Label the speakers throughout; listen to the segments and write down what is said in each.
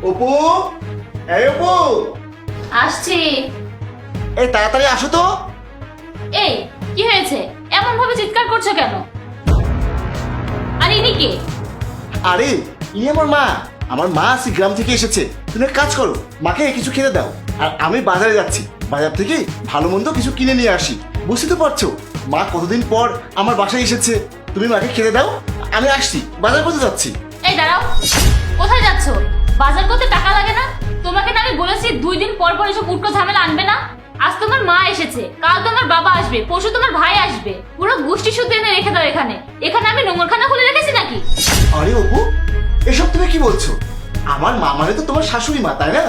Speaker 1: অপু, এই অপু,
Speaker 2: আসছি।
Speaker 1: এই তাড়াতাড়ি আসো তো।
Speaker 2: এই কি হয়েছে, এমন ভাবে চিৎকার করছো কেন? আর ইনি কে?
Speaker 1: আরে ই আমার মা। আমার মা আজকে গ্রাম থেকে এসেছে। তুমি এক কাজ করো, মাকে কিছু খেতে দাও। আর আমি বাজারে যাচ্ছি, বাজার থেকে ভালো মন্দ কিছু কিনে নিয়ে আসি। বুঝতে তো পারছো মা কতদিন পর আমার বাসায় এসেছে। তুমি মাকে খেতে দাও, আমি আসছি, বাজার করতে যাচ্ছি।
Speaker 2: এই দাঁড়াও, কোথায় যাচ্ছো? বাজার করতে টাকা লাগে না? তোমাকে না আমি বলেছি 2 দিন পর পর এসব উটকো ঝামেলা আনবে না। আজ তোমার মা এসেছে, কাল তোমার বাবা আসবে, পরশু তোমার ভাই আসবে। পুরো গোষ্ঠী সূত্রে এনে রেখে দাও এখানে। এখানে আমি নোংরখানা খুলে রেখেছি নাকি?
Speaker 1: আরে অপু, এসব তুমি কি বলছো? আমার মা মানে তো তোমার শাশুড়ি মা, তাই না?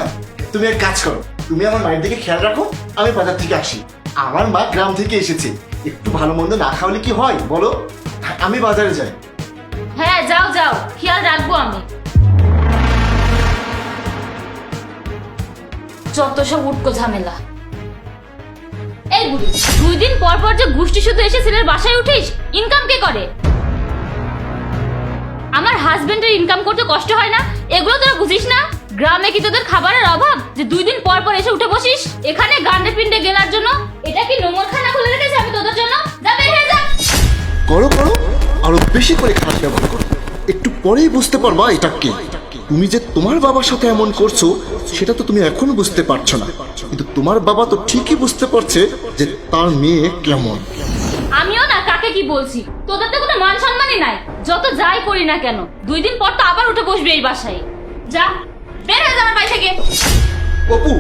Speaker 1: তুমি এক কাজ করো, তুমি আমার মায়ের দিকে খেয়াল রাখো, আমি বাজার থেকে আসি। আমার মা গ্রাম থেকে এসেছে, একটু ভালো মন্দ না খাওয়ালে কি হয় বলো? আমি বাজারে যাই।
Speaker 2: হ্যাঁ যাও যাও, খেয়াল রাখবো আমি। যত সব উটকো ঝামেলা। এই বুড়ি, 2 দিন পর পর যে গোষ্ঠী শুধু এসে ছেলের বাসায় উঠিস, ইনকাম কে করে? আমার হাজবেন্ডের ইনকাম করতে কষ্ট হয় না? এগুলো তোরা বুঝিস না? গ্রামে কি তোদের খাবারের অভাব যে 2 দিন পর পর এসে উঠে বসিস এখানে গান্ডে পিন্ডে গেলার জন্য? এটা কি নোংরখানা খুলে রেখেছি আমি তোদের জন্য? যা বের হয়ে যা।
Speaker 1: করো করো, আরো বেশি করে খারাপ ব্যবহার করো। একটু পরেই বুঝতে পারবা এটা কে। তুমি যে তোমার বাবার সাথে এমন করছো সেটা তো তুমি এখনো বুঝতে পারছো না, কিন্তু তোমার বাবা তো ঠিকই বুঝতে পারছে যে তার মেয়ে কেমন।
Speaker 2: আমিও না কাকে কি বলছি, তোদের তো কোনো মান সম্মানই নাই। যত যাই করি না কেন 2 দিন পর তো আবার উঠে বসবি এই বাসায়। যা বের হয়ে যা আমার বাড়ি থেকে।
Speaker 1: অপু,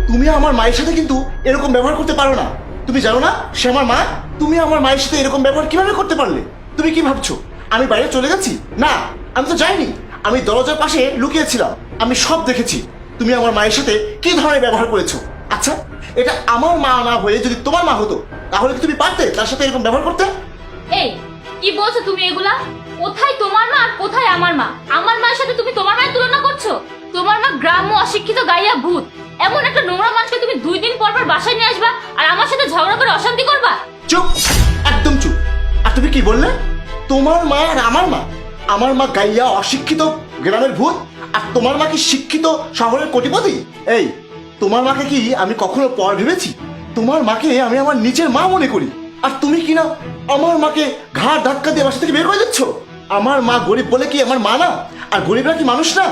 Speaker 1: তুমি আমার মায়ের সাথে কিন্তু এরকম ব্যবহার করতে পারো না। তুমি জানো না সে আমার মা? তুমি আমার মায়ের সাথে এরকম ব্যবহার কিভাবে করতে পারলে? তুমি কি ভাবছো আমি বাইরে চলে যাচ্ছি? না, আমি তো যাইনি। আমি দরজার পাশে লুকিয়েছিলাম, আমি সব দেখেছি। তুমি আমার মায়ের সাথে কি ধরনের ব্যবহার করেছো। আচ্ছা, এটা আমার মা না হয়ে যদি তোমার মা হতো তাহলে কি তুমি পারতে তার সাথে এরকম ব্যবহার করতে?
Speaker 2: এই কি বলছো তুমি এগুলা? কোথায় তোমার মা আর কোথায় আমার মা? আমার মায়ের সাথে তুমি তোমার মায়ের তুলনা করছো? তোমার মা গ্রাম্য অশিক্ষিত গাইয়া ভূত। এমন একটা নোংরা মানুষকে তুমি 2 দিন পর পর বাসায় নিয়ে আসবা আর আমার সাথে ঝগড়া করে অশান্তি করবা?
Speaker 1: চুপ, একদম চুপ। আর তুমি কি বললে? তোমার মা আর আমার মা? আমার মা গাইয়া অশিক্ষিত গ্রামের ভূত, আর তোমার মা কি শিক্ষিত শহরের কোটিপতি? এই, তোমার মাকে কি আমি কখনো পর ভেবেছি? তোমার মাকে আমি আমার নিজের মা মনে করি, আর তুমি কি না আমার মাকে ঘাড় ধাক্কা দিয়ে বাসা থেকে বের করে দিচ্ছ। আমার মা গরিব বলে কি আমার মা না? আর গরিবরা কি মানুষ না?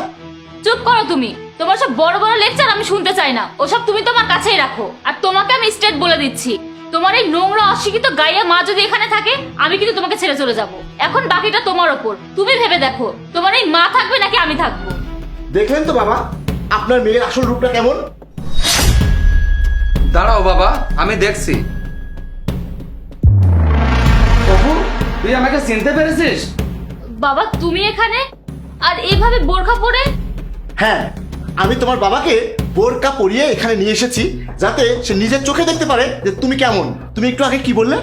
Speaker 2: চুপ করো তুমি। তোমার সব বড় বড় লেকচার আমি শুনতে চাই না। ওসব তুমি তোমার কাছেই রাখো। আর তোমাকে আমি স্ট্রেট বলে দিচ্ছি, তোমার এই নোংরা অশিক্ষিত গাইয়া মা যদি এখানে থাকে আমি কিন্তু তোমাকে ছেড়ে চলে যাব। এখন বাকিটা তোমার ওপর, তুমি ভেবে দেখো তোমার এই মা থাকবে নাকি আমি থাকবো।
Speaker 1: দেখলেন তো বাবা, আপনার মেয়ের আসল রূপটা কেমন।
Speaker 3: দাঁড়াও বাবা, আমি দেখছি। অপু, তুই আমাকে চিনতে পেরেছিস?
Speaker 2: বাবা তুমি এখানে আর এইভাবে বোরখা পরে?
Speaker 1: হ্যাঁ, আমি তোমার বাবাকে বোরকা পরিয়ে এখানে নিয়ে এসেছি যাতে সে নিজের চোখে দেখতে পারে যে তুমি কেমন। তুমি একটু আগে কি বললে?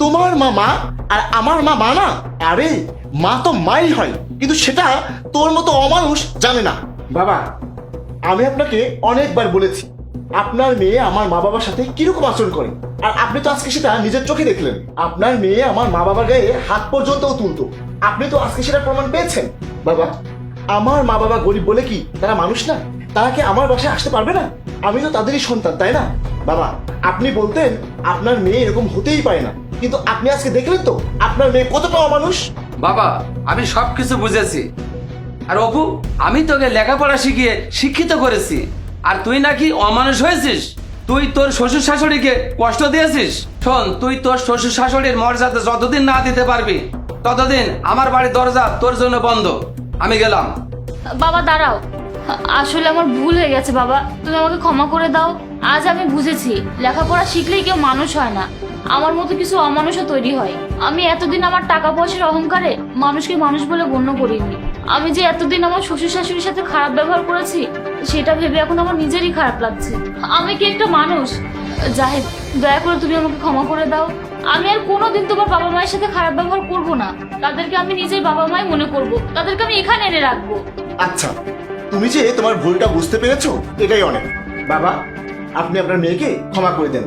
Speaker 1: তোমার মা মা আর আমার মা মা না? আরে মা তো মাই হয়, কিন্তু সেটা তোর মতো অমানুষ জানে না। বাবা, আমি আপনাকে অনেকবার বলেছি আপনার মেয়ে আমার মা বাবার সাথে কিরকম আচরণ করে, আর আপনি তো আজকে সেটা নিজের চোখে দেখলেন। আপনার মেয়ে আমার মা বাবার গায়ে হাত পর্যন্তও তুলতো, আপনি তো আজকে সেটা প্রমাণ পেয়েছেন। বাবা, আমার মা বাবা গরিব বলে কি তারা মানুষ না? তারা কি আমার বাসায় আসতে পারবে না? আমি তো তাদেরই সন্তান, তাই না? বাবা, আপনি বলতেন আপনার মেয়ে এরকম হতেই পারে না, কিন্তু আপনি আজকে দেখলেন তো আপনার মেয়ে কতটা অমানুষ।
Speaker 3: বাবা, আমি সবকিছু বুঝেছি। আর অপু, আমি তোকে লেখাপড়া শিখিয়ে শিক্ষিত করেছি, আর তুই নাকি অমানুষ হয়েছিস। তুই তোর শ্বশুর শাশুড়িকে কষ্ট দিয়েছিস। শোন, তুই তোর শ্বশুর শাশুড়ির মর্যাদা যতদিন না দিতে পারবি ততদিন আমার বাড়ির দরজা তোর জন্য বন্ধ। আমি গেলাম।
Speaker 2: বাবা দাঁড়াও, আসলে আমার ভুল হয়ে গেছে বাবা, তুমি আমাকে ক্ষমা করে দাও। আজ আমি বুঝেছি লেখাপড়া শিখলেই কেউ মানুষ হয় না, আমার মতো কিছু অমানুষও তৈরি হয়। আমি এতদিন আমার টাকা পয়সার অহংকারে মানুষকে মানুষ বলে গণ্য করিনি। আমি যে এতদিন আমার শ্বশুর শাশুড়ির সাথে খারাপ ব্যবহার করেছি সেটা ভেবে এখন আমার নিজেরই খারাপ লাগছে। আমি কি একটা মানুষ? জাহেদ, দয়া করে তুমি আমাকে ক্ষমা করে দাও। আমি আর কোনোদিন তোমার বাবা মায়ের সাথে খারাপ ব্যবহার করব না। তাদেরকে আমি নিজের বাবা মাই মনে করব, তাদেরকে আমি এখানে এনে রাখবো।
Speaker 1: আচ্ছা, তুমি যে তোমার ভুলটা বুঝতে পেরেছো এটাই অনেক। বাবা, আপনি আপনার মেয়েকে ক্ষমা করে দেন।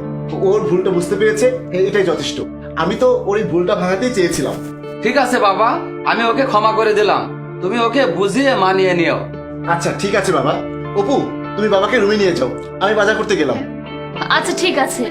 Speaker 1: ওর ভুলটা বুঝতে পেরেছে, এটাই যথেষ্ট। আমি তো ওর এই ভুলটা ভাঙাতেই চেয়েছিলাম।
Speaker 3: ঠিক আছে বাবা, আমি ওকে ক্ষমা করে দিলাম। তুমি ওকে বুঝিয়ে মানিয়ে নিও।
Speaker 1: আচ্ছা ঠিক আছে বাবা। অপু, তুমি বাবাকে রুমে নিয়ে যাও, আমি বাজার করতে গেলাম।
Speaker 2: আচ্ছা ঠিক আছে।